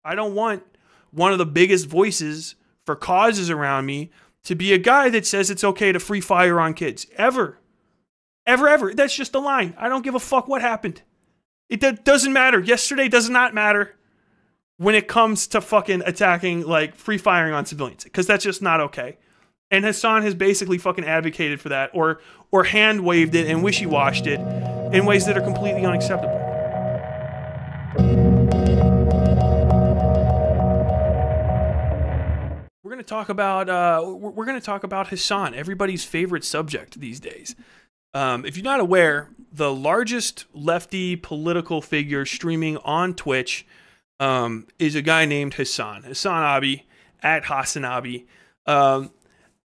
I don't want one of the biggest voices for causes around me to be a guy that says it's okay to free fire on kids. Ever. Ever, ever. That's just the line. I don't give a fuck what happened. It doesn't matter. Yesterday does not matter when it comes to fucking attacking, like, free firing on civilians. Because that's just not okay. And Hasan has basically fucking advocated for that or hand-waved it and wishy-washed it in ways that are completely unacceptable. We're going to talk about Hasan, everybody's favorite subject these days. If you're not aware, the largest lefty political figure streaming on Twitch is a guy named Hasan Abi, at Hasan Abi.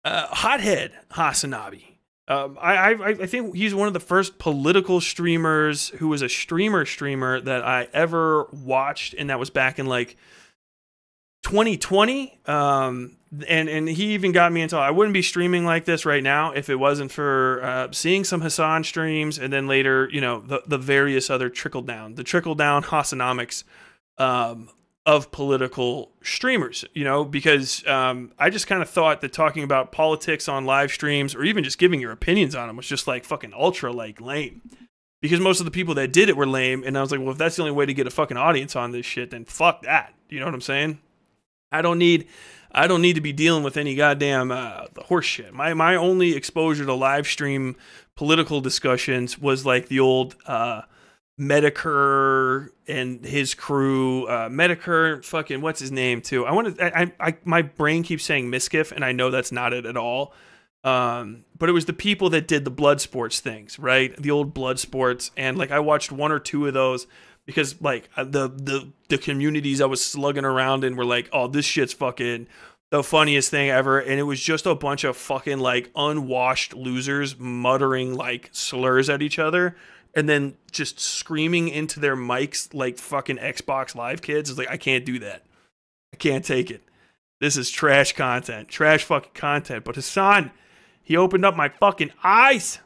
Hothead Hasan Abi. I think he's one of the first political streamers who was a streamer that I ever watched, and that was back in like 2020. And he even got me into, I wouldn't be streaming like this right now if it wasn't for seeing some Hasan streams, and then later, you know, the various other trickle down Hasanomics of political streamers, you know, because I just kind of thought that talking about politics on live streams or even just giving your opinions on them was just like fucking ultra like lame, because most of the people that did it were lame. And I was like, well, if that's the only way to get a fucking audience on this shit, then fuck that. You know what I'm saying? I don't need to be dealing with any goddamn horse shit. My only exposure to live stream political discussions was like the old Medicare and his crew. Medicare, fucking what's his name too? My brain keeps saying Miskiff, and I know that's not it at all. But it was the people that did the blood sports things, right? The old blood sports, and like I watched one or two of those. Because like the communities I was slugging around in were like, oh, this shit's fucking the funniest thing ever. And it was just a bunch of fucking like unwashed losers muttering like slurs at each other and then just screaming into their mics like fucking Xbox Live kids. It's like, I can't do that. I can't take it. This is trash content. Trash fucking content. But Hasan, he opened up my fucking eyes.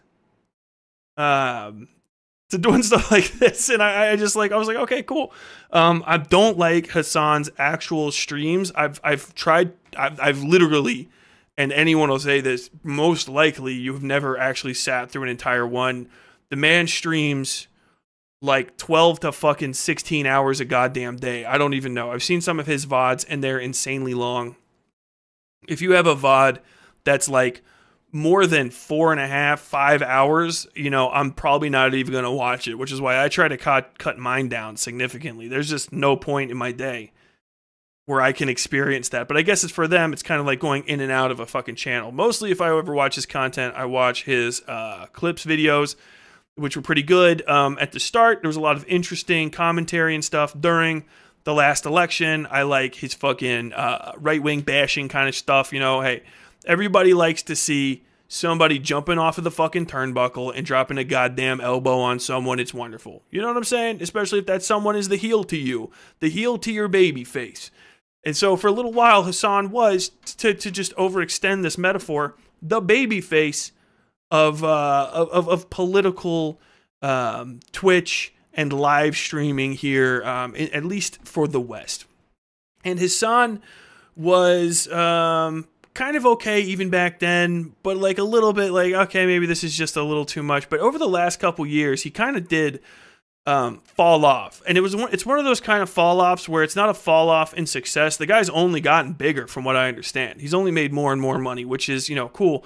To doing stuff like this, and I was like, okay, cool. I don't like Hasan's actual streams. I've literally, and anyone will say this, most likely you've never actually sat through an entire one. The man streams like 12 to fucking 16 hours a goddamn day. I don't even know. I've seen some of his VODs and they're insanely long. If you have a VOD that's like more than 4.5, 5 hours, you know, I'm probably not even going to watch it, which is why I try to cut mine down significantly. There's just no point in my day where I can experience that. But I guess it's for them, it's kind of like going in and out of a fucking channel. Mostly if I ever watch his content, I watch his clips videos, which were pretty good. At the start, there was a lot of interesting commentary and stuff during the last election. I like his fucking right-wing bashing kind of stuff, you know. Hey, everybody likes to see somebody jumping off of the fucking turnbuckle and dropping a goddamn elbow on someone. It's wonderful. You know what I'm saying? Especially if that someone is the heel to you, the heel to your baby face. And so for a little while, Hasan was, to just overextend this metaphor, the baby face of political Twitch and live streaming here, at least for the West. And Hasan was kind of okay even back then, but like a little bit like, okay, maybe this is just a little too much. But over the last couple years, he kind of did fall off. And it's one of those kind of fall offs where it's not a fall off in success. The guy's only gotten bigger from what I understand. He's only made more and more money, which is, you know, cool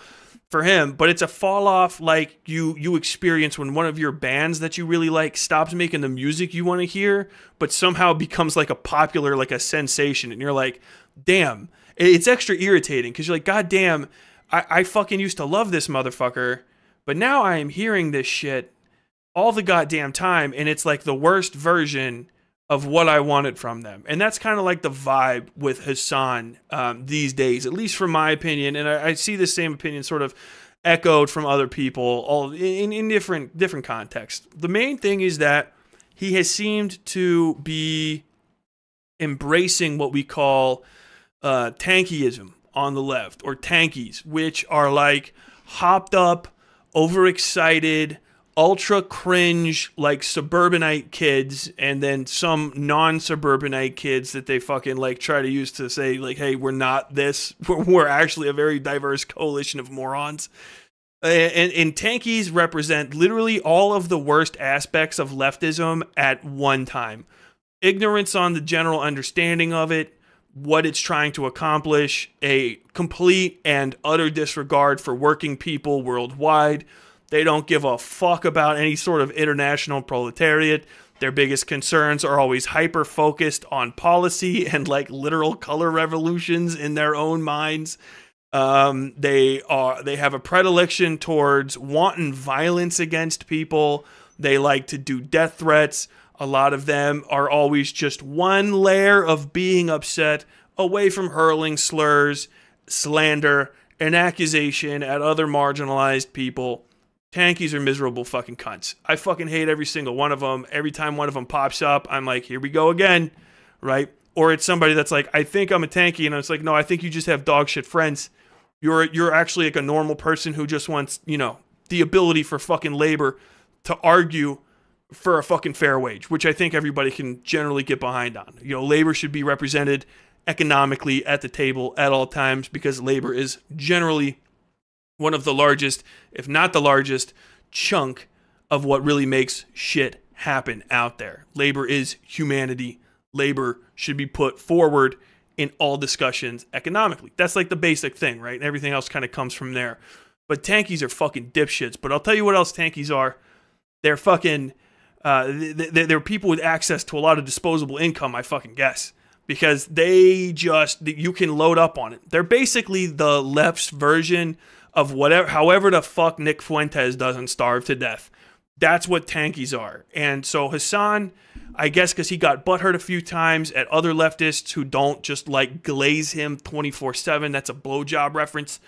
for him. But it's a fall off like you experience when one of your bands that you really like stops making the music you want to hear, but somehow becomes like a popular, like a sensation. And you're like, damn. It's extra irritating because you're like, God damn, I fucking used to love this motherfucker, but now I am hearing this shit all the goddamn time, and it's like the worst version of what I wanted from them. And that's kind of like the vibe with Hasan these days, at least from my opinion. And I see the same opinion sort of echoed from other people, all in different contexts. The main thing is that he has seemed to be embracing what we call tankyism on the left, or tankies, which are like hopped up, overexcited, ultra cringe, like, suburbanite kids, and then some non-suburbanite kids that they fucking, like, try to use to say, like, hey, we're not this. We're actually a very diverse coalition of morons. And tankies represent literally all of the worst aspects of leftism at one time. Ignorance on the general understanding of it, what it's trying to accomplish, a complete and utter disregard for working people worldwide. They don't give a fuck about any sort of international proletariat. Their biggest concerns are always hyper-focused on policy and, like, literal color revolutions in their own minds. They have a predilection towards wanton violence against people. They like to do death threats. A lot of them are always just one layer of being upset away from hurling slurs, slander, and accusation at other marginalized people. Tankies are miserable fucking cunts. I fucking hate every single one of them. Every time one of them pops up, I'm like, here we go again, right? Or it's somebody that's like, I think I'm a tanky, and it's like, no, I think you just have dog shit friends. You're actually like a normal person who just wants, you know, the ability for fucking labor to argue for a fucking fair wage, which I think everybody can generally get behind on. You know, labor should be represented economically at the table at all times, because labor is generally one of the largest, if not the largest, chunk of what really makes shit happen out there. Labor is humanity. Labor should be put forward in all discussions economically. That's like the basic thing, right? And everything else kind of comes from there. But tankies are fucking dipshits. But I'll tell you what else tankies are. They're fucking, they're people with access to a lot of disposable income, I fucking guess. Because they just, you can load up on it. They're basically the left's version of whatever, however the fuck Nick Fuentes doesn't starve to death. That's what tankies are. And so Hasan, I guess because he got butthurt a few times at other leftists who don't just like glaze him 24/7. That's a blowjob reference.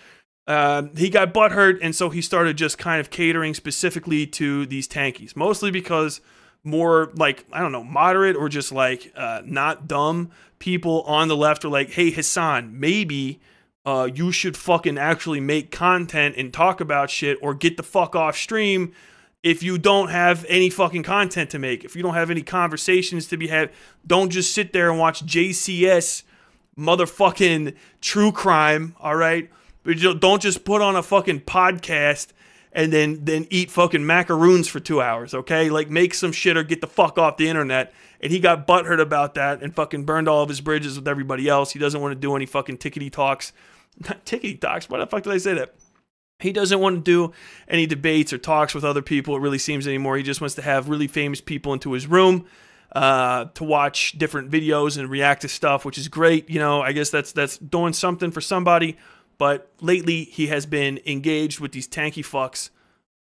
He got butthurt, and so he started just kind of catering specifically to these tankies. Mostly because more like, I don't know, moderate or just like not dumb people on the left are like, hey, Hasan, maybe you should fucking actually make content and talk about shit, or get the fuck off stream if you don't have any fucking content to make. If you don't have any conversations to be had, don't just sit there and watch JCS motherfucking true crime, all right? But don't just put on a fucking podcast and then eat fucking macaroons for 2 hours, okay? Like, make some shit or get the fuck off the internet. And he got butthurt about that and fucking burned all of his bridges with everybody else. He doesn't want to do any fucking tickety talks. Not tickety talks, why the fuck did I say that? He doesn't want to do any debates or talks with other people, it really seems, anymore. He just wants to have really famous people into his room to watch different videos and react to stuff, which is great. You know, I guess that's doing something for somebody. But lately, he has been engaged with these tanky fucks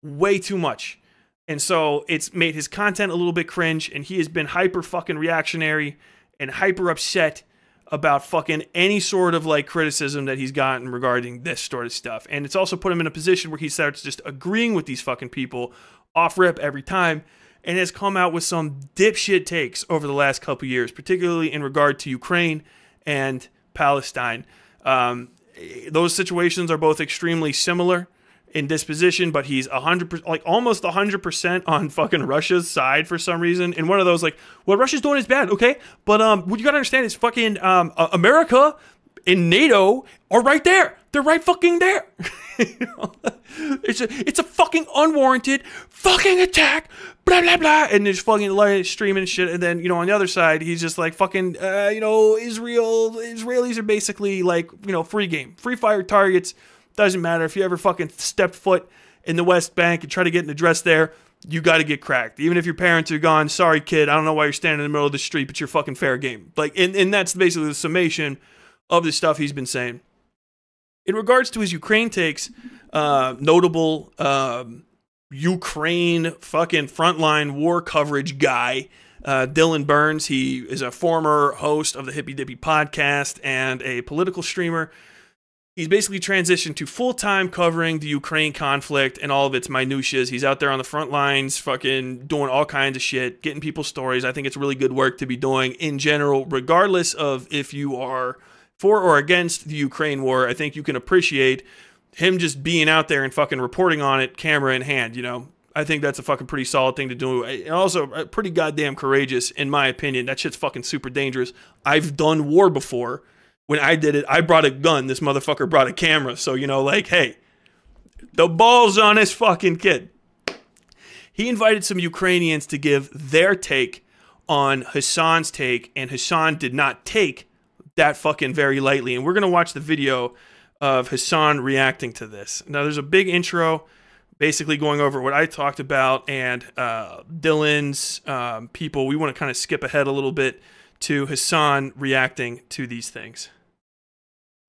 way too much. And so it's made his content a little bit cringe, and he has been hyper fucking reactionary and hyper upset about fucking any sort of like criticism that he's gotten regarding this sort of stuff. And it's also put him in a position where he starts just agreeing with these fucking people off rip every time, and has come out with some dipshit takes over the last couple years, particularly in regard to Ukraine and Palestine. Those situations are both extremely similar in disposition, but he's 100%, like almost 100% on fucking Russia's side for some reason. And one of those, like, what Russia's doing is bad, okay? But what you gotta understand is fucking America and NATO are right there. They're right fucking there. You know? It's a fucking unwarranted fucking attack. Blah blah blah, and there's fucking like streaming and shit. And then, you know, on the other side, he's just like fucking you know, Israelis are basically like, you know, free game, free fire targets. Doesn't matter if you ever fucking stepped foot in the West Bank and try to get an address there, you got to get cracked. Even if your parents are gone, sorry kid, I don't know why you're standing in the middle of the street, but you're fucking fair game. Like, and that's basically the summation of the stuff he's been saying. In regards to his Ukraine takes, notable Ukraine fucking frontline war coverage guy, Dylan Burns. He is a former host of the Hippy Dippy podcast and a political streamer. He's basically transitioned to full-time covering the Ukraine conflict and all of its minutiae. He's out there on the front lines, fucking doing all kinds of shit, getting people's stories. I think it's really good work to be doing in general, regardless of if you are for or against the Ukraine war. I think you can appreciate him just being out there and fucking reporting on it, camera in hand, you know. I think that's a fucking pretty solid thing to do. And also pretty goddamn courageous, in my opinion. That shit's fucking super dangerous. I've done war before. When I did it, I brought a gun. This motherfucker brought a camera. So, you know, like, hey, the ball's on this fucking kid. He invited some Ukrainians to give their take on Hasan's take, and Hasan did not take that fucking very lightly. And we're going to watch the video of Hasan reacting to this. Now, there's a big intro basically going over what I talked about and Dylan's people. We want to kind of skip ahead a little bit to Hasan reacting to these things.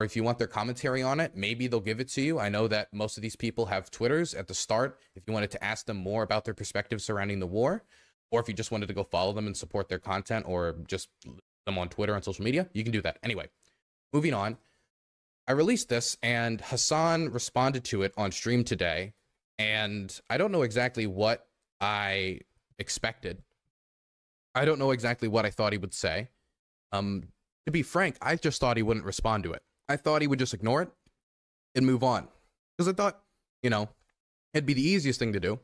Or if you want their commentary on it, maybe they'll give it to you. I know that most of these people have Twitters at the start. If you wanted to ask them more about their perspectives surrounding the war, or if you just wanted to go follow them and support their content, or just them on Twitter and social media, you can do that. Anyway, moving on. I released this and Hasan responded to it on stream today. And I don't know exactly what I expected. I don't know exactly what I thought he would say. To be frank, I just thought he wouldn't respond to it. I thought he would just ignore it and move on. Because I thought, you know, it'd be the easiest thing to do.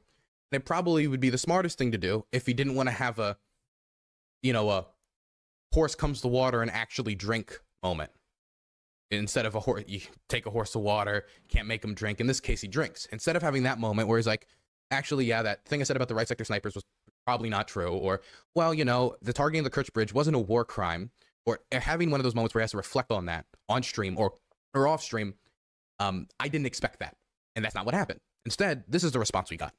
And it probably would be the smartest thing to do if he didn't want to have a, you know, a horse comes to water and actually drink moment. Instead of a horse, you take a horse to water, can't make him drink. In this case, he drinks. Instead of having that moment where he's like, actually, yeah, that thing I said about the right sector snipers was probably not true. Or, well, you know, the targeting of the Kerch Bridge wasn't a war crime. Or having one of those moments where he has to reflect on that on stream or off stream. I didn't expect that. And that's not what happened. Instead, this is the response we got.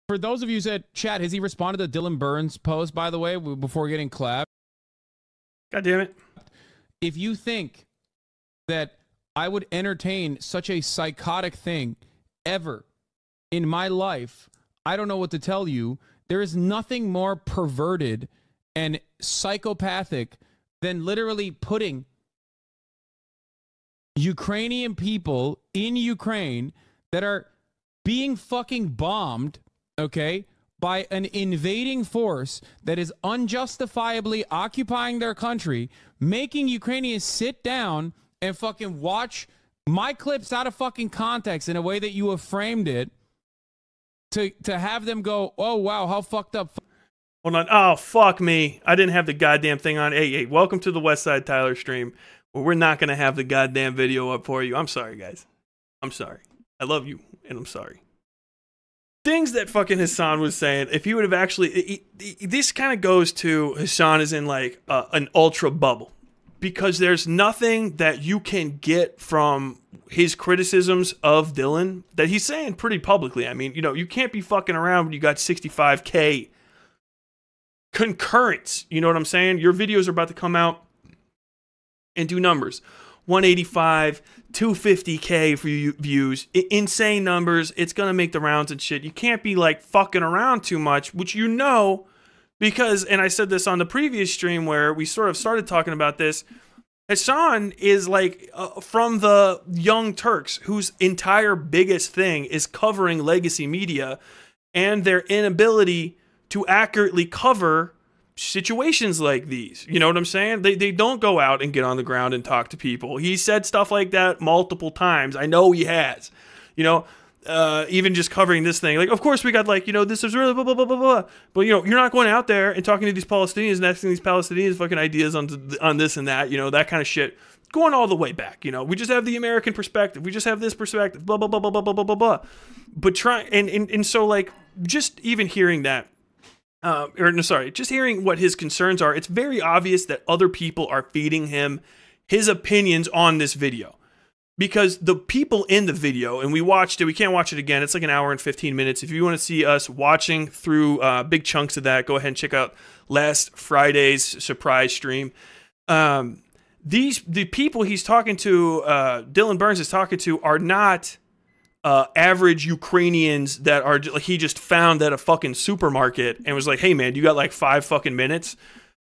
For those of you who said, chat, has he responded to Dylan Burns' post, by the way, before getting clapped? God damn it. If you think that I would entertain such a psychotic thing ever in my life, I don't know what to tell you. There is nothing more perverted and psychopathic than literally putting Ukrainian people in Ukraine that are being fucking bombed, okay, by an invading force that is unjustifiably occupying their country, making Ukrainians sit down and fucking watch my clips out of fucking context in a way that you have framed it, to have them go, oh, wow, how fucked up. Hold on. Oh, fuck me. I didn't have the goddamn thing on. Hey, welcome to the Westside Tyler stream, where we're not going to have the goddamn video up for you. I'm sorry, guys. I'm sorry. I love you, and I'm sorry. Things that fucking Hasan was saying, if he would have actually... this kind of goes to Hasan is in, like, an ultra bubble. Because there's nothing that you can get from his criticisms of Dylan that he's saying pretty publicly. I mean, you know, you can't be fucking around when you got 65K concurrence, you know what I'm saying? Your videos are about to come out and do numbers. 185, 250K for views, insane numbers. It's going to make the rounds and shit. You can't be like fucking around too much, which you know, because, and I said this on the previous stream where we sort of started talking about this, Hasan is like from the Young Turks, whose entire biggest thing is covering legacy media and their inability to accurately cover situations like these. You know what I'm saying? They don't go out and get on the ground and talk to people. He said stuff like that multiple times. I know he has. You know, even just covering this thing. Like, of course we got like, you know, this is really blah, blah, blah, blah, blah. But, you know, you're not going out there and talking to these Palestinians and asking these Palestinians fucking ideas on this and that, you know, that kind of shit. Going all the way back, you know. We just have the American perspective. We just have this perspective, blah, blah, blah, blah, blah, blah, blah, blah, blah. But and so, like, just even hearing that, just hearing what his concerns are, it's very obvious that other people are feeding him his opinions on this video. Because the people in the video, and we watched it, we can't watch it again, it's like an hour and 15 minutes. If you want to see us watching through big chunks of that, go ahead and check out last Friday's surprise stream. The people he's talking to, Dylan Burns is talking to, are not average Ukrainians that are like he just found at a fucking supermarket and was like, hey man, you got like 5 fucking minutes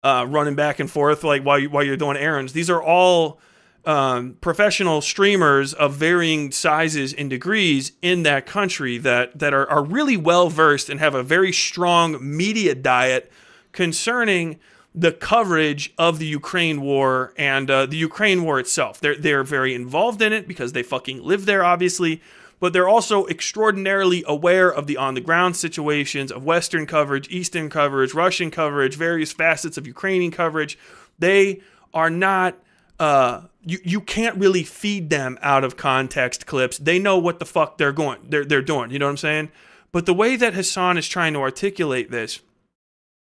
running back and forth like while you're doing errands. These are all professional streamers of varying sizes and degrees in that country that are really well versed and have a very strong media diet concerning the coverage of the Ukraine war and the Ukraine war itself. They're very involved in it because they fucking live there, obviously. but they're also extraordinarily aware of the on-the-ground situations of Western coverage, Eastern coverage, Russian coverage, various facets of Ukrainian coverage. They are not... you can't really feed them out of context clips. They know what the fuck they're doing. You know what I'm saying? But the way that Hasan is trying to articulate this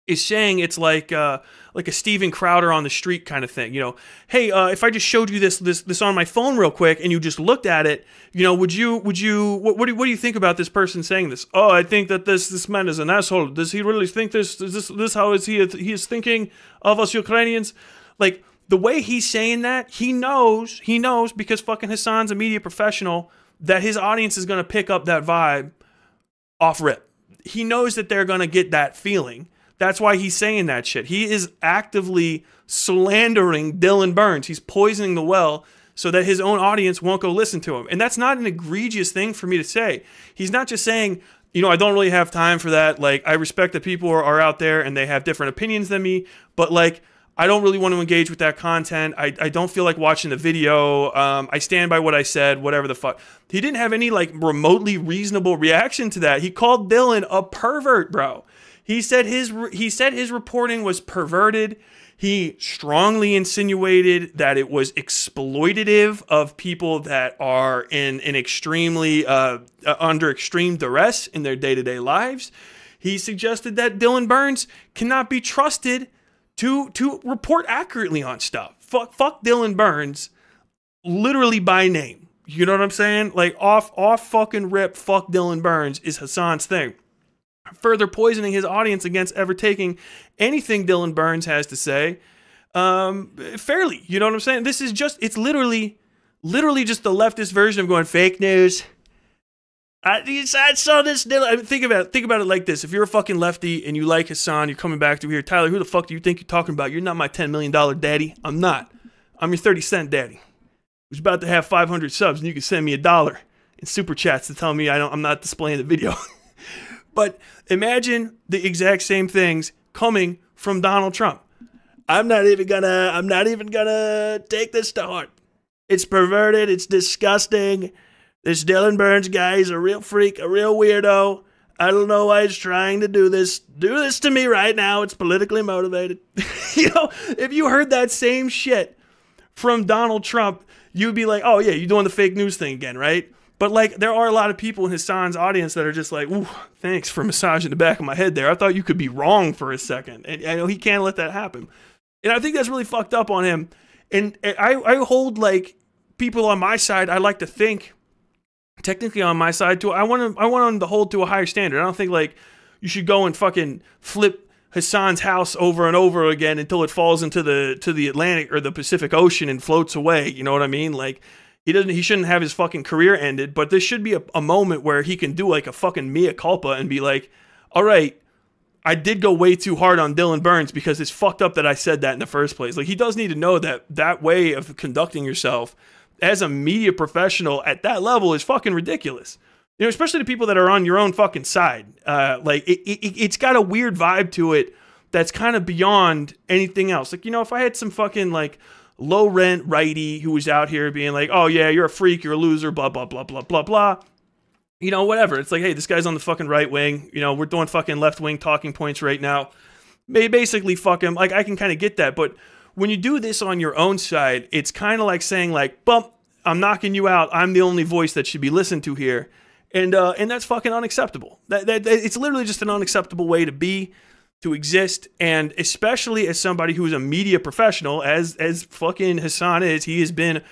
is saying it's like a Steven Crowder on the street kind of thing. You know, hey, if I just showed you this on my phone real quick and you just looked at it, you know, what do you think about this person saying this? Oh, I think that this man is an asshole. Does he really think this? Is this how he is thinking of us Ukrainians? Like, the way he's saying that, he knows because fucking Hasan's a media professional that his audience is going to pick up that vibe off rip. He knows that they're going to get that feeling. That's why he's saying that shit. He is actively slandering Dylan Burns. He's poisoning the well so that his own audience won't go listen to him. And that's not an egregious thing for me to say. He's not just saying, you know, I don't really have time for that. Like, I respect that people are out there and they have different opinions than me, but like, I don't really want to engage with that content. I don't feel like watching the video. I stand by what I said, whatever the fuck. He didn't have any like remotely reasonable reaction to that. He called Dylan a pervert, bro. He said his reporting was perverted. He strongly insinuated that it was exploitative of people that are in an extremely under extreme duress in their day-to-day lives. He suggested that Dylan Burns cannot be trusted to report accurately on stuff. Fuck Dylan Burns, literally by name. You know what I'm saying? Like off fucking rip, fuck Dylan Burns is Hasan's thing. Further poisoning his audience against ever taking anything Dylan Burns has to say fairly. You know what I'm saying? This is just, it's literally just the leftist version of going fake news. I saw this. Think about it like this. If you're a fucking lefty and you like Hasan, you're coming back to here. Tyler, who the fuck do you think you're talking about? You're not my $10 million daddy. I'm not. I'm your 30-cent daddy who's about to have 500 subs, and you can send me $1 in super chats to tell me I'm not displaying the video. But imagine the exact same things coming from Donald Trump. I'm not even gonna take this to heart. It's perverted. It's disgusting. This Dylan Burns guy is a real freak, a real weirdo. I don't know why he's trying to do this. Do this to me right now. It's politically motivated. You know, if you heard that same shit from Donald Trump, you'd be like, oh yeah, you're doing the fake news thing again, right? But like, there are a lot of people in Hasan's audience that are just like, ooh, thanks for massaging the back of my head there. I thought you could be wrong for a second. And I know he can't let that happen. And I think that's really fucked up on him. And I hold like people on my side, I like to think, technically on my side too, I want them to hold to a higher standard. I don't think like you should go and fucking flip Hasan's house over and over again until it falls into the Atlantic or the Pacific Ocean and floats away. You know what I mean? Like, he shouldn't have his fucking career ended, but this should be a moment where he can do like a fucking mea culpa and be like, all right, I did go way too hard on Dylan Burns because it's fucked up that I said that in the first place. Like, he does need to know that way of conducting yourself as a media professional at that level is fucking ridiculous. You know, especially the people that are on your own fucking side. Like, it's got a weird vibe to it that's kind of beyond anything else. Like, you know, if I had some fucking like low rent righty who was out here being like, oh yeah, you're a freak, you're a loser, blah, blah, blah, blah, blah, blah. You know, whatever. It's like, hey, this guy's on the fucking right wing. You know, we're doing fucking left wing talking points right now. Basically, fuck him. Like, I can kind of get that. But when you do this on your own side, it's kind of like saying like, bump, I'm knocking you out. I'm the only voice that should be listened to here. And that's fucking unacceptable. It's literally just an unacceptable way to be, to exist, and especially as somebody who is a media professional, as fucking Hasan is. He has been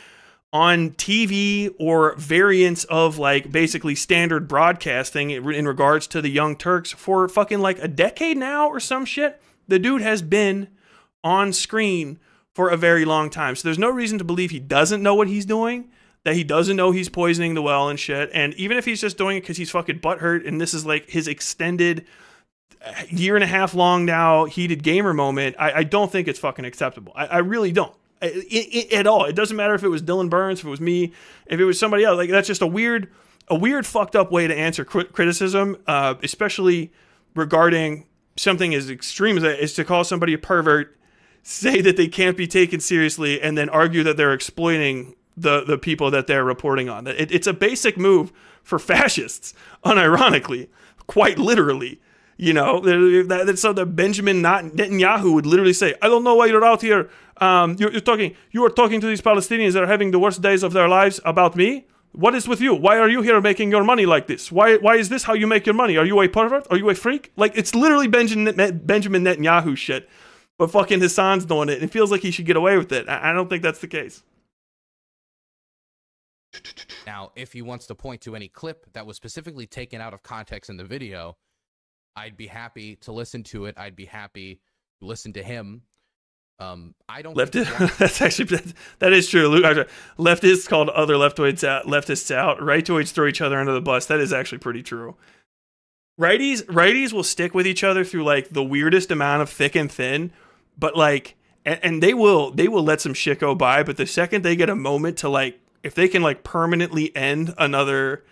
on TV or variants of like basically standard broadcasting in regards to the Young Turks for fucking like a decade now or some shit. The dude has been on screen for a very long time, so there's no reason to believe he doesn't know what he's doing, that he doesn't know he's poisoning the well and shit. And even if he's just doing it because he's fucking butthurt and this is like his extended year and a half long now heated gamer moment, I don't think it's fucking acceptable. I really don't at all. It doesn't matter if it was Dylan Burns, if it was me, if it was somebody else. Like, that's just a weird fucked up way to answer criticism, especially regarding something as extreme as that, is to call somebody a pervert, say that they can't be taken seriously, and then argue that they're exploiting the people that they're reporting on. It's a basic move for fascists, unironically, quite literally. You know, that's so that Benjamin Netanyahu would literally say, "I don't know why you're out here. You are talking to these Palestinians that are having the worst days of their lives about me. What is with you? Why are you here making your money like this? Why is this how you make your money? Are you a pervert? Are you a freak?" Like, it's literally Benjamin Netanyahu shit. But fucking Hasan's doing it, and it feels like he should get away with it. I don't think that's the case. Now, if he wants to point to any clip that was specifically taken out of context in the video, I'd be happy to listen to it. I'd be happy to listen to him. I don't. That's actually that is true. Leftists called other leftists out. Rightoids throw each other under the bus. That is actually pretty true. Righties will stick with each other through like the weirdest amount of thick and thin, but like, and they will let some shit go by. But the second they get a moment to like, if they can like permanently end another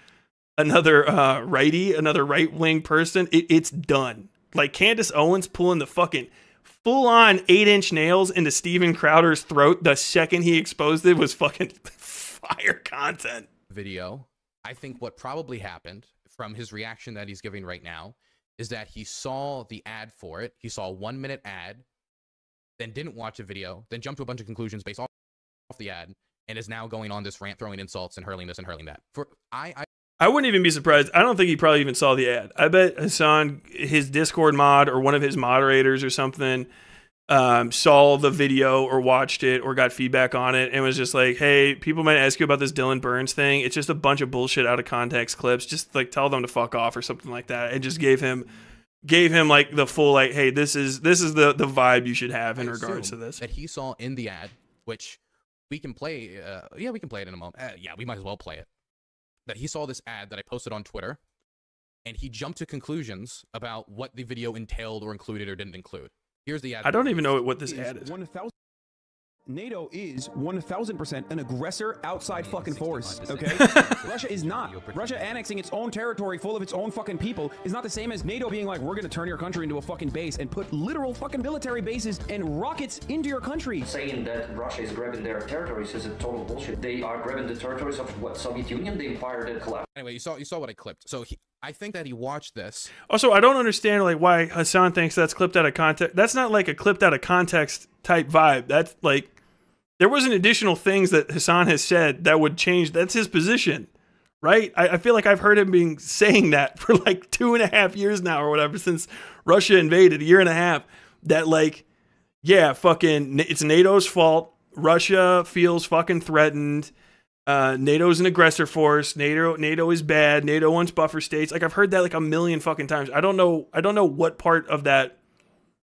righty, another right wing person, it's done. Like Candace Owens pulling the fucking full-on 8-inch nails into Steven Crowder's throat the second he exposed it was fucking fire content. Video. I think what probably happened from his reaction that he's giving right now is that he saw the ad for it. He saw a 1-minute ad, then didn't watch the video, then jumped to a bunch of conclusions based off the ad, and is now going on this rant, throwing insults and hurling this and hurling that. I wouldn't even be surprised. I don't think he probably even saw the ad. I bet Hasan, his Discord mod or one of his moderators or something, saw the video or watched it or got feedback on it and was just like, hey, people might ask you about this Dylan Burns thing. It's just a bunch of bullshit out of context clips. Just like tell them to fuck off or something like that. It just gave him like the full like, hey, this is the vibe you should have in regards to this. That he saw in the ad, which we can play. Yeah, we can play it in a moment. Yeah, we might as well play it. That he saw this ad that I posted on Twitter, and he jumped to conclusions about what the video entailed or included or didn't include. Here's the ad. I don't even know what this ad is. NATO is 1000% an aggressor outside fucking force, okay? Russia is not. Russia annexing its own territory full of its own fucking people is not the same as NATO being like, we're gonna turn your country into a fucking base and put literal fucking military bases and rockets into your country. Saying that Russia is grabbing their territories is a total bullshit. They are grabbing the territories of what, Soviet Union, the empire that collapsed. Anyway, you saw what I clipped. So I think that he watched this. Also, I don't understand like why Hasan thinks that's clipped out of context. That's not like a clipped out of context type vibe. That's like, there wasn't additional things that Hasan has said that would change. That's his position, right? I feel like I've heard him saying that for like 2.5 years now or whatever, since Russia invaded, 1.5 years, that like, yeah, fucking, it's NATO's fault. Russia feels fucking threatened. NATO's an aggressor force. NATO is bad. NATO wants buffer states. Like, I've heard that like a million fucking times. I don't know what part of that,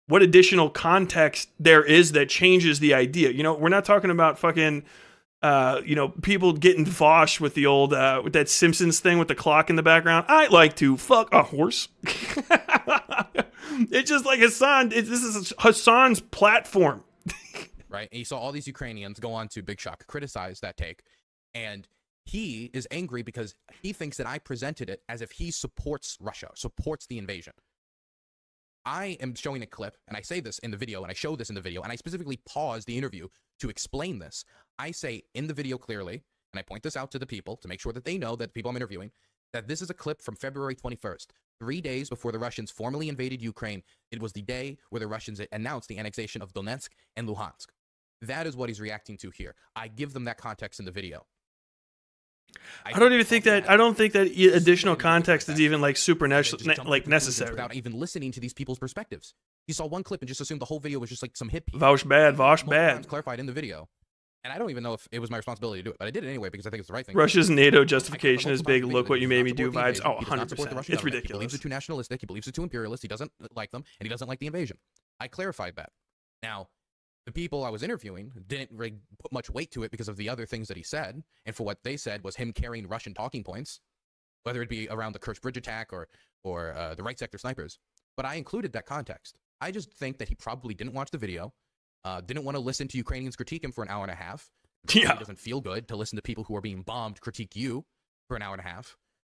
what additional context there is that changes the idea. You know, we're not talking about fucking, you know, people getting Vosh with the old, with that Simpsons thing with the clock in the background. I like to fuck a horse. It's just like Hasan, this is Hasan's platform. Right? And you saw all these Ukrainians go on to Big Shock, criticize that take. And he is angry because he thinks that I presented it as if he supports Russia, supports the invasion. I am showing a clip, and I say this in the video, and I show this in the video, and I specifically pause the interview to explain this. I say in the video clearly, and I point this out to the people to make sure that they know, that the people I'm interviewing, that this is a clip from February 21st, 3 days before the Russians formally invaded Ukraine. It was the day where the Russians announced the annexation of Donetsk and Luhansk. That is what he's reacting to here. I give them that context in the video. I don't think that additional context is even like super necessary. Without even listening to these people's perspectives. You saw one clip and just assumed the whole video was just like some hippie. Vosh bad. Clarified in the video. And I don't even know if it was my responsibility to do it, but I did it anyway because I think it's the right thing. Russia's NATO justification is big. Look what you made me do vibes. Oh, 100%. It's ridiculous. He believes they're too nationalistic. He believes they're too imperialist. He doesn't like them, and he doesn't like the invasion. I clarified that. Now, the people I was interviewing didn't really put much weight to it because of the other things that he said, and for what they said was him carrying Russian talking points, whether it be around the Kerch Bridge attack or the right sector snipers. But I included that context. I just think that he probably didn't watch the video, didn't want to listen to Ukrainians critique him for an hour and a half. Yeah. It doesn't feel good to listen to people who are being bombed critique you for an hour and a half.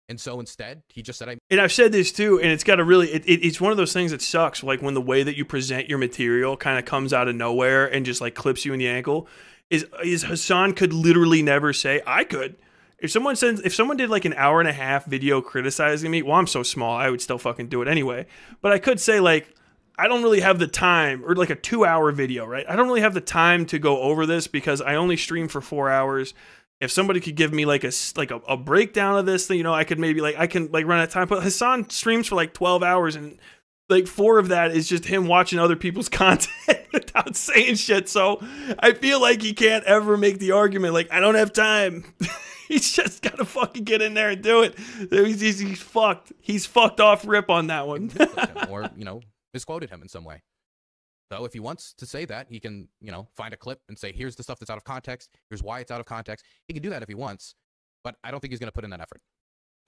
And so instead, he just said, and I've said this too, and it's got to really, it's one of those things that sucks, like when the way that you present your material kind of comes out of nowhere and just like clips you in the ankle. is Hasan could literally never say. I could. If someone did like an hour and a half video criticizing me, well, I'm so small, I would still fucking do it anyway. But I could say like, I don't really have the time, or like a 2-hour video, right? I don't really have the time to go over this because I only stream for 4 hours. If somebody could give me like a breakdown of this, then, you know, I could maybe like, I can like run out of time. But Hasan streams for like 12 hours and like 4 of that is just him watching other people's content without saying shit. So I feel like he can't ever make the argument like, I don't have time. He's just got to fucking get in there and do it. He's fucked. He's fucked off rip on that one. Or, you know, misquoted him in some way. So if he wants to say that, he can, you know, find a clip and say, here's the stuff that's out of context. Here's why it's out of context. He can do that if he wants, but I don't think he's going to put in that effort.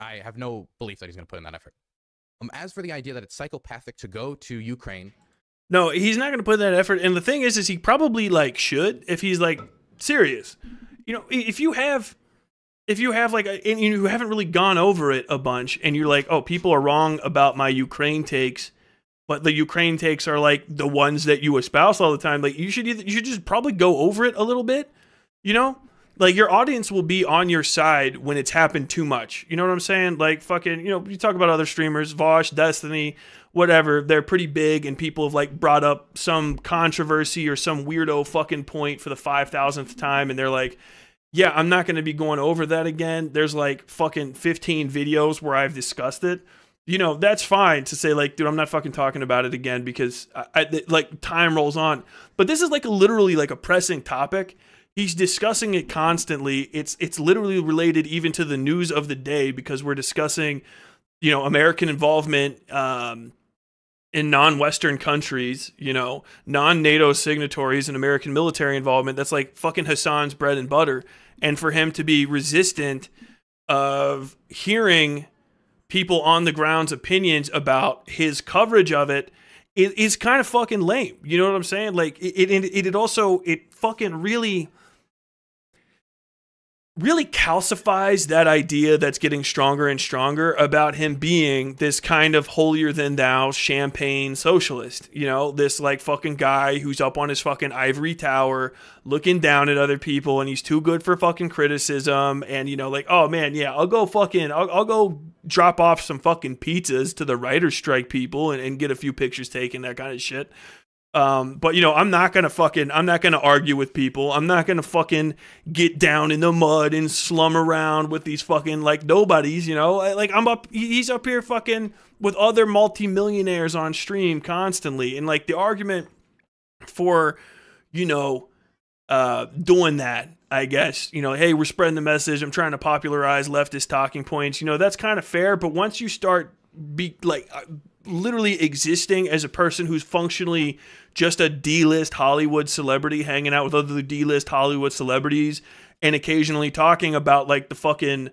I have no belief that he's going to put in that effort. As for the idea that it's psychopathic to go to Ukraine. No, he's not going to put in that effort. And the thing is he probably like should, if he's like serious. You know, if you have like, and you haven't really gone over it a bunch and you're like, oh, people are wrong about my Ukraine takes, but the Ukraine takes are like the ones that you espouse all the time. Like you should just probably go over it a little bit, you know? Like your audience will be on your side when it's happened too much. You know what I'm saying? Like fucking, you know, you talk about other streamers, Vosh, Destiny, whatever. They're pretty big and people have like brought up some controversy or some weirdo fucking point for the 5,000th time. And they're like, yeah, I'm not going to be going over that again. There's like fucking 15 videos where I've discussed it. You know, that's fine to say like, dude, I'm not fucking talking about it again because like time rolls on. But this is like literally like a pressing topic. He's discussing it constantly. It's literally related even to the news of the day because we're discussing, you know, American involvement in non-Western countries, you know, non-NATO signatories and American military involvement. That's like fucking Hasan's bread and butter. And for him to be resistant of hearing people on the ground's opinions about his coverage of it is kind of fucking lame. You know what I'm saying? Like it fucking really calcifies that idea that's getting stronger and stronger about him being this kind of holier than thou champagne socialist, you know, this like fucking guy who's up on his fucking ivory tower looking down at other people and he's too good for fucking criticism. And, you know, like, oh man, yeah, I'll go drop off some fucking pizzas to the writer's strike people and get a few pictures taken, that kind of shit. But you know, I'm not going to argue with people. I'm not going to fucking get down in the mud and slum around with these fucking like nobodies, you know, like he's up here fucking with other multimillionaires on stream constantly. And like the argument for, you know, doing that, I guess, you know, hey, we're spreading the message. I'm trying to popularize leftist talking points. You know, that's kind of fair. But once you start literally existing as a person who's functionally just a D-list Hollywood celebrity hanging out with other D-list Hollywood celebrities and occasionally talking about like the fucking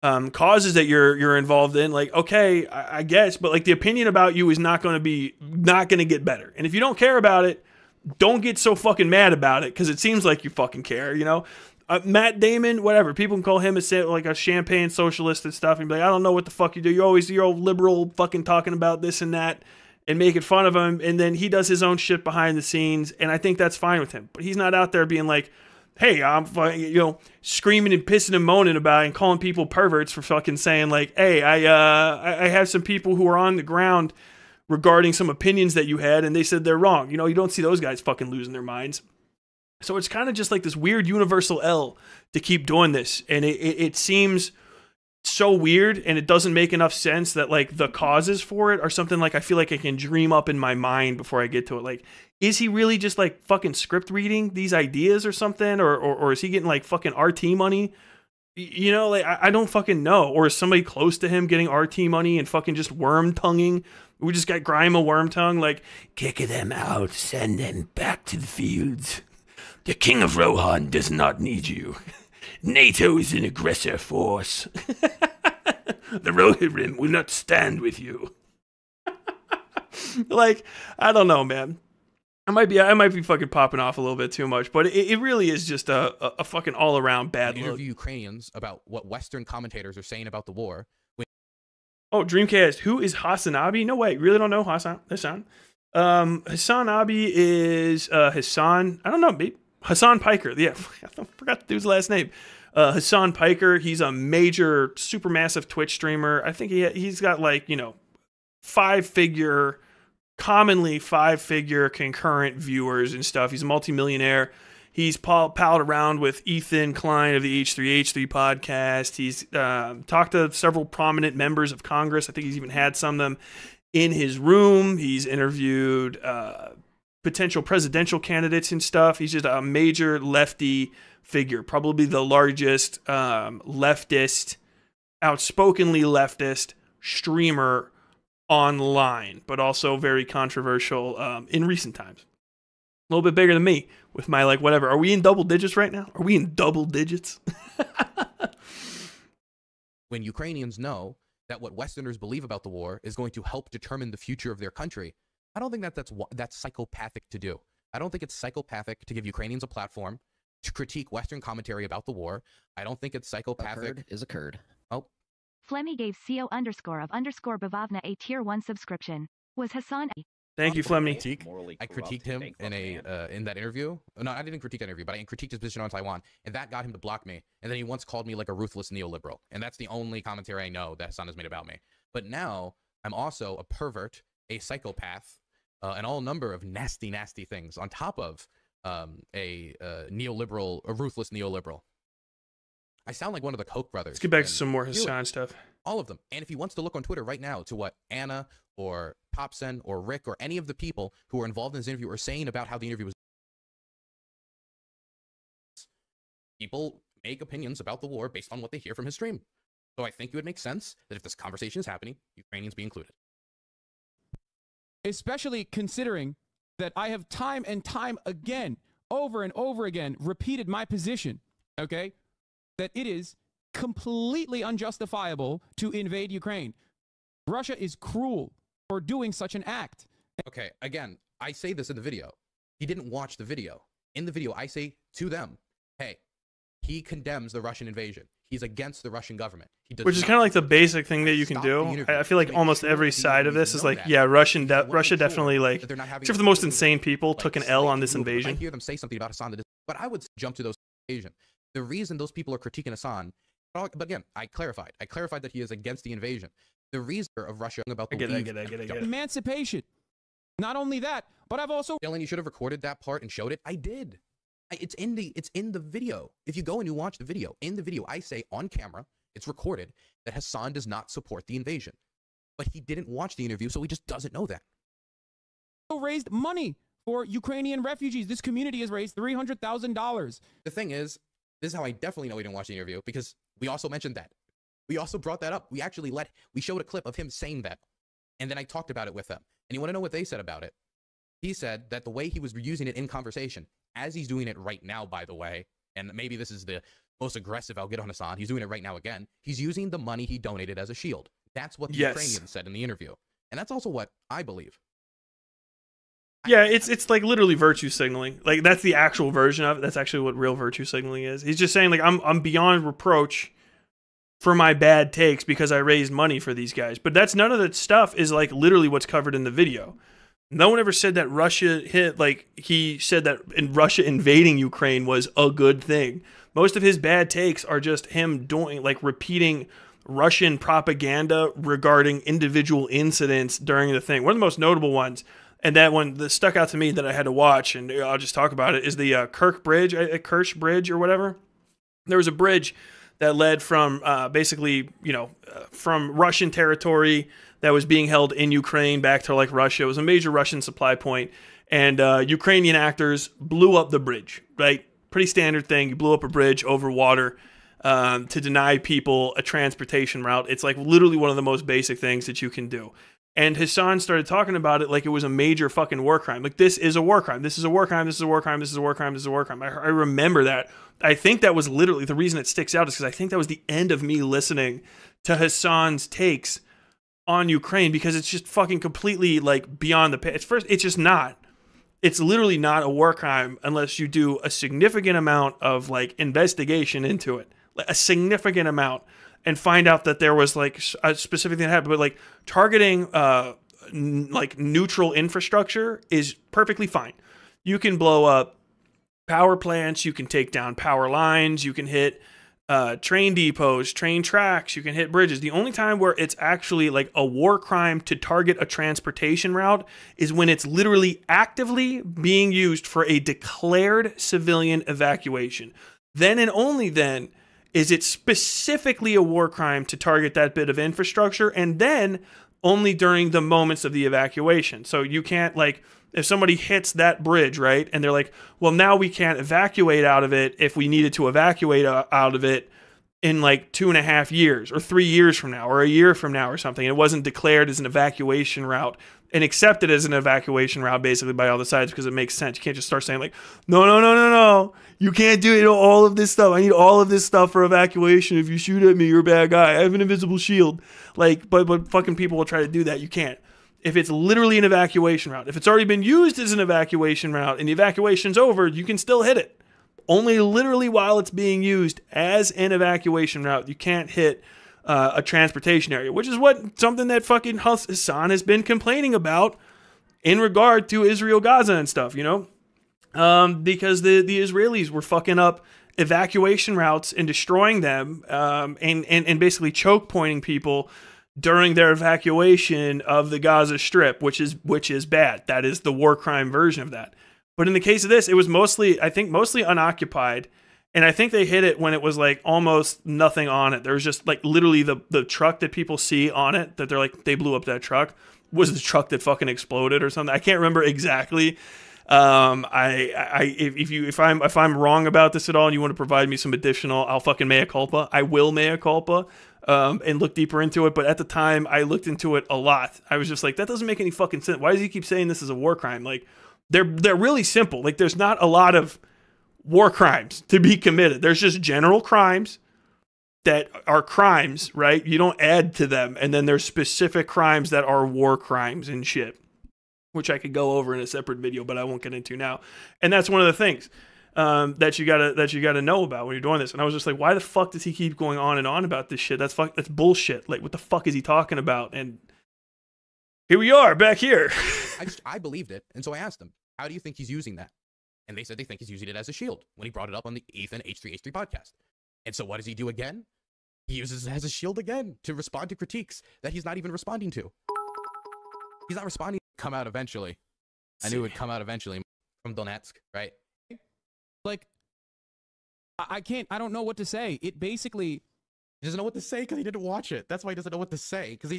causes that you're involved in, like, okay, I guess, but like the opinion about you is not going to get better. And if you don't care about it, don't get so fucking mad about it because it seems like you fucking care, you know? Matt Damon, whatever. People can call him like a champagne socialist and stuff and be like, I don't know what the fuck you do. You're all liberal fucking talking about this and that and making fun of him. And then he does his own shit behind the scenes. And I think that's fine with him. But he's not out there being like, hey, I'm, you know, screaming and pissing and moaning about it and calling people perverts for fucking saying like, hey, I have some people who are on the ground regarding some opinions that you had and they said they're wrong. You know, you don't see those guys fucking losing their minds. So it's kind of just like this weird universal L to keep doing this. And it seems so weird and it doesn't make enough sense that like the causes for it are something like I feel like I can dream up in my mind before I get to it. Like, is he really just like fucking script reading these ideas or something? Or is he getting like fucking RT money? You know, like I don't fucking know. Or is somebody close to him getting RT money and fucking just worm tonguing? We just got Grima worm tongue, like, kick them out, send them back to the fields. The King of Rohan does not need you. NATO is an aggressor force. The Rohirrim will not stand with you. Like, I don't know, man. I might be fucking popping off a little bit too much, but it really is just a fucking all around bad look. Interview Ukrainians about what Western commentators are saying about the war. Oh, Dreamcast. Who is Hasan Abi? No way. Really don't know Hasan. Hasan Abi is Hasan. I don't know. Maybe Hasan Piker. Yeah, I forgot the dude's last name. Hasan Piker. He's a major, supermassive Twitch streamer. I think he's got like, you know, commonly five-figure concurrent viewers and stuff. He's a multimillionaire. He's palled around with Ethan Klein of the H3H3 podcast. He's talked to several prominent members of Congress. I think he's even had some of them in his room. He's interviewed potential presidential candidates and stuff. He's just a major lefty figure, probably the largest leftist, outspokenly leftist streamer online, but also very controversial in recent times. A little bit bigger than me with my, like, whatever. Are we in double digits right now? Are we in double digits? When Ukrainians know that what Westerners believe about the war is going to help determine the future of their country, I don't think that's psychopathic to do. I don't think it's psychopathic to give Ukrainians a platform to critique Western commentary about the war. I don't think it's psychopathic. A curd is a curd. Oh. Flemmy gave CO_of_Bavovna a tier 1 subscription. Was Hasan... Thank you, Flemmy. I critiqued him in that interview. No, I didn't critique that interview, but I critiqued his position on Taiwan, and that got him to block me. And then he once called me like a ruthless neoliberal, and that's the only commentary I know that Hasan has made about me. But now I'm also a pervert, a psychopath, and all number of nasty, nasty things on top of a neoliberal, a ruthless neoliberal. I sound like one of the Koch brothers. Let's get back to some more Hasan stuff. All of them. And if he wants to look on Twitter right now to what Anna or Popsen or Rick or any of the people who are involved in this interview are saying about how the interview was, people make opinions about the war based on what they hear from his stream. So I think it would make sense that if this conversation is happening, Ukrainians be included. Especially considering that I have time and time again, over and over again, repeated my position, okay, that it is completely unjustifiable to invade Ukraine. Russia is cruel for doing such an act. Okay, again, I say this in the video. He didn't watch the video. In the video, I say to them, hey, he condemns the Russian invasion. He's against the Russian government. Which is kind of like the basic thing that you can do. I feel like almost every side of this is like, yeah, Russia definitely, like, except for the most insane people, took an L on this invasion. I hear them say something about Hasan, but I would jump to those invasion. The reason those people are critiquing Hasan, but again, I clarified that he is against the invasion. The reason of Russia about the I get it. Emancipation. Not only that, but I've also... Dylan, you should have recorded that part and showed it. I did. It's in the video. If you go and you watch the video, in the video, I say on camera, it's recorded, that Hasan does not support the invasion. But he didn't watch the interview, so he just doesn't know that. Raised money for Ukrainian refugees. This community has raised $300,000. The thing is, this is how I definitely know he didn't watch the interview, because we also mentioned that. We also brought that up. We showed a clip of him saying that. And then I talked about it with them. And you want to know what they said about it? He said that the way he was using it in conversation, as he's doing it right now, by the way, and maybe this is the most aggressive I'll get on Hasan, he's doing it right now again, he's using the money he donated as a shield. That's what the Ukrainians said in the interview. And that's also what I believe. Yeah, it's like literally virtue signaling. Like, that's the actual version of it. That's actually what real virtue signaling is. He's just saying, like, I'm beyond reproach for my bad takes because I raised money for these guys. But that's none of that stuff is like literally what's covered in the video. No one ever said that Russia hit, like, he said that Russia invading Ukraine was a good thing. Most of his bad takes are just him doing, like, repeating Russian propaganda regarding individual incidents during the thing. One of the most notable ones, and that one that stuck out to me that I had to watch, and I'll just talk about it, is the Kerch Bridge or whatever. There was a bridge that led from basically, from Russian territory that was being held in Ukraine back to like Russia. It was a major Russian supply point, and Ukrainian actors blew up the bridge, right? Pretty standard thing. You blew up a bridge over water to deny people a transportation route. It's like literally one of the most basic things that you can do. And Hasan started talking about it like it was a major fucking war crime. Like, this is a war crime. This is a war crime. This is a war crime. This is a war crime. This is a war crime. I remember that. I think that was literally the reason it sticks out is because I think that was the end of me listening to Hasan's takes on Ukraine, because it's just fucking completely like beyond the page. It's just not. It's literally not a war crime unless you do a significant amount of like investigation into it, like a significant amount, and find out that there was like a specific thing that happened. But like targeting like neutral infrastructure is perfectly fine. You can blow up power plants, you can take down power lines, you can hit train depots, train tracks, you can hit bridges. The only time where it's actually like a war crime to target a transportation route is when it's literally actively being used for a declared civilian evacuation. Then and only then is it specifically a war crime to target that bit of infrastructure, and then only during the moments of the evacuation. So you can't, like, if somebody hits that bridge, right, and they're like, well, now we can't evacuate out of it if we needed to evacuate out of it in like 2.5 years or 3 years from now or a year from now or something. It wasn't declared as an evacuation route and accepted as an evacuation route basically by all the sides because it makes sense. You can't just start saying like, no, you can't do it, all of this stuff. I need all of this stuff for evacuation. If you shoot at me, you're a bad guy. I have an invisible shield. Like, but fucking people will try to do that. You can't. If it's literally an evacuation route, if it's already been used as an evacuation route and the evacuation's over, you can still hit it. Only literally while it's being used as an evacuation route, you can't hit a transportation area, which is something that fucking Hasan has been complaining about in regard to Israel, Gaza and stuff, you know? Because the Israelis were fucking up evacuation routes and destroying them and basically choke pointing people during their evacuation of the Gaza Strip, which is bad. That is the war crime version of that. But in the case of this, it was mostly unoccupied. And I think they hit it when it was like almost nothing on it. There was just like literally the truck that people see on it that they're like, they blew up that truck was the truck that fucking exploded or something. I can't remember exactly. If I'm wrong about this at all and you want to provide me some additional, I'll fucking mea culpa. I will mea culpa. And look deeper into it. But at the time, I looked into it a lot. I was just like, that doesn't make any fucking sense. Why does he keep saying this is a war crime? Like, they're really simple. Like, there's not a lot of war crimes to be committed. There's just general crimes that are crimes, right? You don't add to them. And then there's specific crimes that are war crimes and shit, which I could go over in a separate video, but I won't get into now. And that's one of the things that you gotta know about when you're doing this. And I was just like, why the fuck does he keep going on and on about this shit? That's bullshit. Like, what the fuck is he talking about? And here we are back here. I believed it, and so I asked him, how do you think he's using that? And they said they think he's using it as a shield when he brought it up on the Ethan H3H3 podcast. And so what does he do again? He uses it as a shield again to respond to critiques that he's not even responding to. He's not responding. Come out eventually. I knew it would come out eventually from Donetsk, right? Like, I don't know what to say. It basically, he doesn't know what to say because he didn't watch it. That's why he doesn't know what to say. Because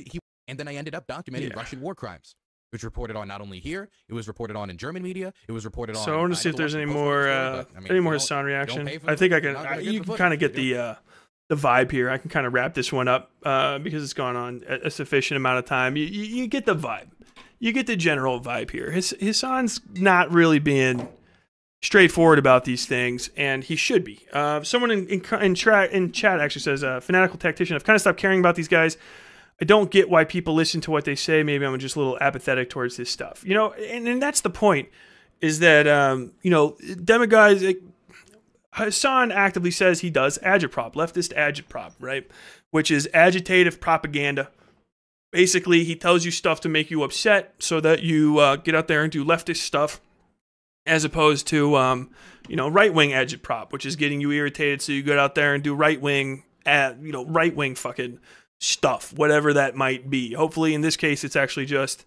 and then I ended up documenting Russian war crimes, which reported on not only here, it was reported on in German media, it was reported on. So I want to see if there's any more Hasan reaction. I think you can kind of get the vibe here. I can kind of wrap this one up because it's gone on a sufficient amount of time. You get the vibe. You get the general vibe here. Hasan's not really being straightforward about these things, and he should be. Someone in chat actually says, fanatical tactician, I've kind of stopped caring about these guys. I don't get why people listen to what they say. Maybe I'm just a little apathetic towards this stuff. You know, and that's the point, is that, you know, demagogues, Hasan actively says he does agitprop, leftist agitprop, right? Which is agitative propaganda. Basically, he tells you stuff to make you upset so that you get out there and do leftist stuff, as opposed to, you know, right-wing agitprop, which is getting you irritated so you go out there and do right-wing fucking stuff, whatever that might be. Hopefully, in this case, it's actually just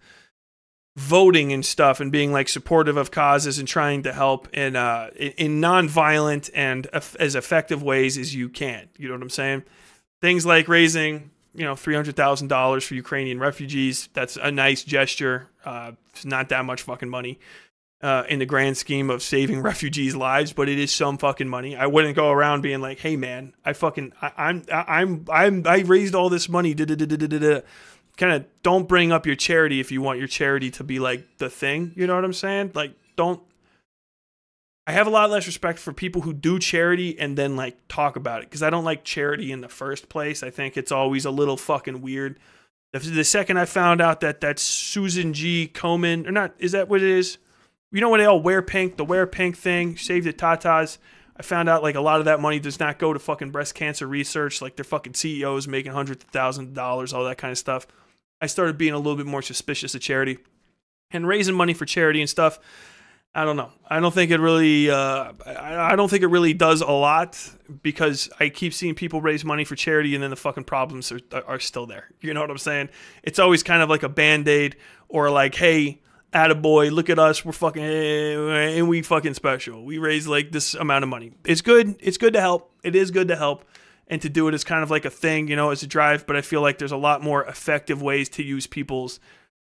voting and stuff and being, like, supportive of causes and trying to help in non-violent and as effective ways as you can. You know what I'm saying? Things like raising, you know, $300,000 for Ukrainian refugees. That's a nice gesture. It's not that much fucking money in the grand scheme of saving refugees' lives, but it is some fucking money. I wouldn't go around being like, "Hey, man, I raised all this money." Kind of don't bring up your charity if you want your charity to be like the thing. You know what I'm saying? Like, don't. I have a lot less respect for people who do charity and then like talk about it, because I don't like charity in the first place. I think it's always a little fucking weird. The second I found out that that's Susan G. Komen, or not, is that what it is? You know when they all wear pink, the wear pink thing, save the tatas. I found out like a lot of that money does not go to fucking breast cancer research. Like, their fucking CEOs making hundreds of thousands of dollars, all that kind of stuff. I started being a little bit more suspicious of charity and raising money for charity and stuff. I don't know. I don't think it really. I don't think it really does a lot because I keep seeing people raise money for charity and then the fucking problems are still there. You know what I'm saying? It's always kind of like a band-aid or like, hey, attaboy, look at us, we're fucking and we fucking special. We raise like this amount of money. It's good. It's good to help. It is good to help, and to do it is kind of like a thing, you know, as a drive. But I feel like there's a lot more effective ways to use people's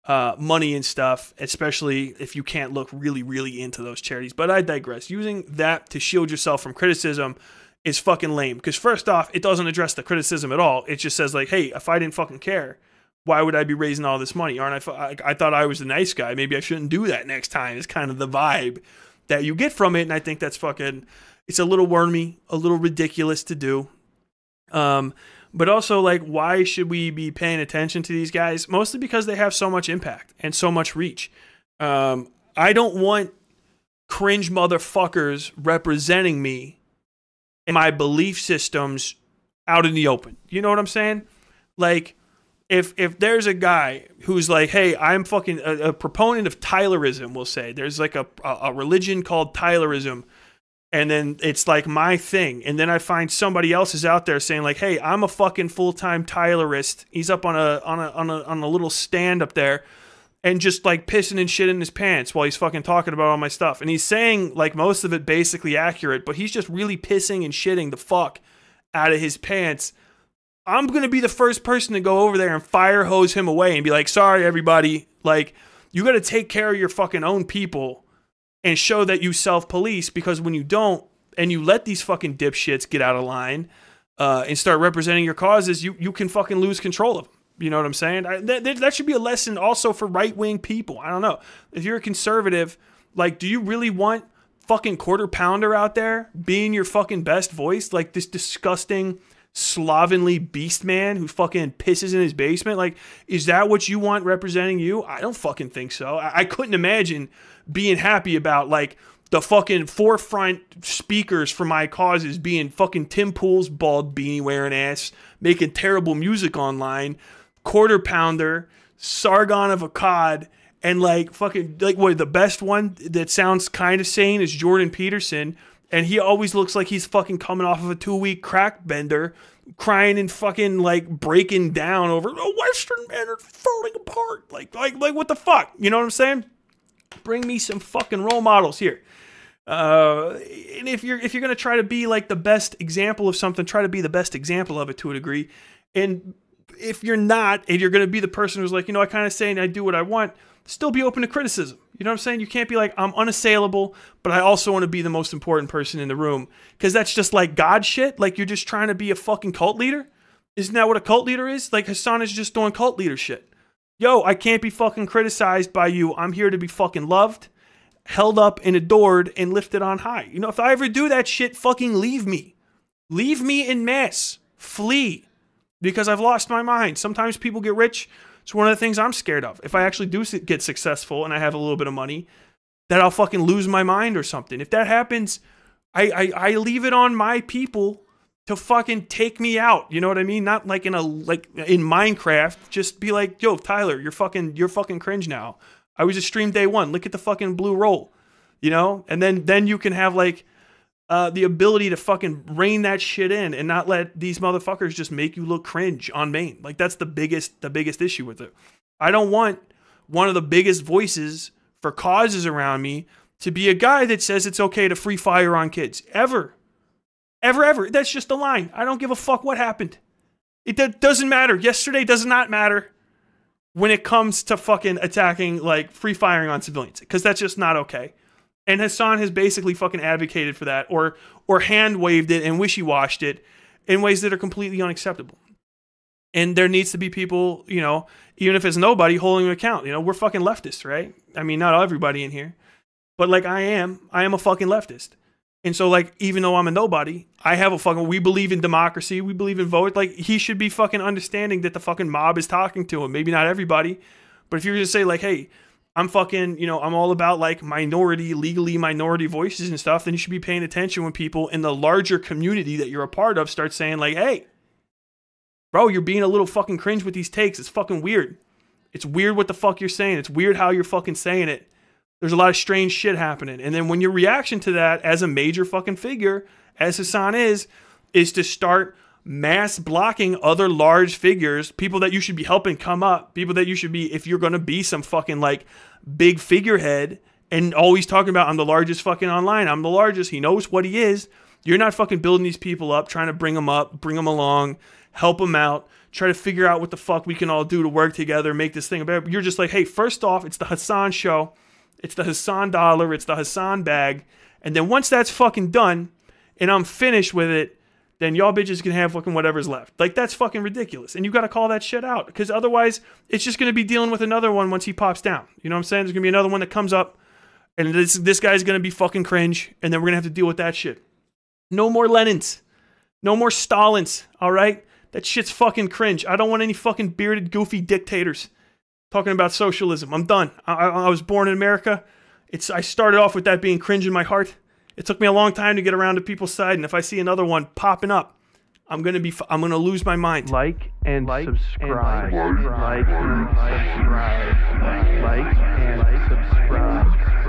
money and stuff, especially if you can't look really, really into those charities. But I digress. Using that to shield yourself from criticism is fucking lame. Because first off, it doesn't address the criticism at all. It just says like, hey, if I didn't fucking care, why would I be raising all this money? Aren't I thought I was the nice guy. Maybe I shouldn't do that next time. It's kind of the vibe that you get from it. And I think that's fucking, it's a little wormy, a little ridiculous to do. But also, like, why should we be paying attention to these guys? Mostly because they have so much impact and so much reach. I don't want cringe motherfuckers representing me and my belief systems out in the open. You know what I'm saying? Like, if there's a guy who's like, hey, I'm fucking a proponent of Tylerism, we'll say. There's like a religion called Tylerism. And then it's like my thing. And then I find somebody else is out there saying like, hey, I'm a fucking full-time Tylerist. He's up on a little stand up there and just like pissing and shit in his pants while he's fucking talking about all my stuff. And he's saying like most of it basically accurate, but he's just really pissing and shitting the fuck out of his pants. I'm going to be the first person to go over there and fire hose him away and be like, sorry, everybody. Like, you got to take care of your fucking own people and show that you self-police, because when you don't and you let these fucking dipshits get out of line and start representing your causes, you can fucking lose control of them. You know what I'm saying? That should be a lesson also for right-wing people. I don't know. If you're a conservative, like, do you really want fucking Quarter Pounder out there being your fucking best voice? Like this disgusting, slovenly beast man who fucking pisses in his basement? Like, is that what you want representing you? I don't fucking think so. I couldn't imagine being happy about like the fucking forefront speakers for my causes being fucking Tim Pool's bald beanie wearing ass, making terrible music online, Quarter Pounder, Sargon of Akkad, and like fucking like what the best one that sounds kind of sane is Jordan Peterson, and he always looks like he's fucking coming off of a 2-week crack bender, crying and fucking like breaking down over the Western men are falling apart. Like what the fuck? You know what I'm saying? Bring me some fucking role models here. And if you're gonna try to be like the best example of something, try to be the best example of it to a degree. And if you're not, and you're gonna be the person who's like, you know, I kind of say and I do what I want, still be open to criticism. You know what I'm saying? You can't be like, I'm unassailable, but I also want to be the most important person in the room, because that's just like God shit. Like, you're just trying to be a fucking cult leader. Isn't that what a cult leader is? Like, Hasan is just doing cult leader shit. Yo, I can't be fucking criticized by you. I'm here to be fucking loved, held up and adored and lifted on high. You know, if I ever do that shit, fucking leave me. Leave me in mass. Flee. Because I've lost my mind. Sometimes people get rich. It's one of the things I'm scared of. If I actually do get successful and I have a little bit of money, that I'll fucking lose my mind or something. If that happens, I leave it on my people to fucking take me out. You know what I mean? Not like in Minecraft. Just be like, yo, Tyler, you're fucking cringe now. I was just stream day one. Look at the fucking blue roll. You know? And then you can have like the ability to fucking rein that shit in and not let these motherfuckers just make you look cringe on main. Like, that's the biggest issue with it. I don't want one of the biggest voices for causes around me to be a guy that says it's okay to free fire on kids. Ever. That's just a line. I don't give a fuck what happened. It doesn't matter. Yesterday does not matter when it comes to fucking attacking, like, free firing on civilians, because that's just not okay. And Hasan has basically fucking advocated for that, or hand-waved it and wishy-washed it in ways that are completely unacceptable. And there needs to be people, you know, even if it's nobody, holding an account. You know, we're fucking leftists, right? I mean, not everybody in here. But, like, I am a fucking leftist. And so, like, even though I'm a nobody, we believe in democracy, we believe in vote. Like, he should be fucking understanding that the fucking mob is talking to him. Maybe not everybody, but if you were to say, like, hey, I'm fucking, you know, I'm all about, like, legally minority voices and stuff, then you should be paying attention when people in the larger community that you're a part of start saying, like, hey, bro, you're being a little fucking cringe with these takes. It's fucking weird. It's weird what the fuck you're saying. It's weird how you're fucking saying it. There's a lot of strange shit happening. And then when your reaction to that as a major fucking figure, as Hasan is to start mass blocking other large figures, people that you should be helping come up, people that you should be, if you're going to be some fucking like big figurehead and always talking about, I'm the largest fucking online, I'm the largest, he knows what he is. You're not fucking building these people up, trying to bring them up, bring them along, help them out, try to figure out what the fuck we can all do to work together, make this thing better. You're just like, hey, first off, it's the Hasan show. It's the Hasan dollar. It's the Hasan bag. And then once that's fucking done and I'm finished with it, then y'all bitches can have fucking whatever's left. Like, that's fucking ridiculous. And you got to call that shit out, because otherwise it's just going to be dealing with another one once he pops down. You know what I'm saying? There's going to be another one that comes up and this guy's going to be fucking cringe. And then we're going to have to deal with that shit. No more Lenins. No more Stalins. All right? That shit's fucking cringe. I don't want any fucking bearded, goofy dictators talking about socialism. I'm done. I was born in America. I started off with that being cringe in my heart. It took me a long time to get around to people's side, and if I see another one popping up, I'm gonna lose my mind. Like and subscribe. Like and subscribe. Like and subscribe.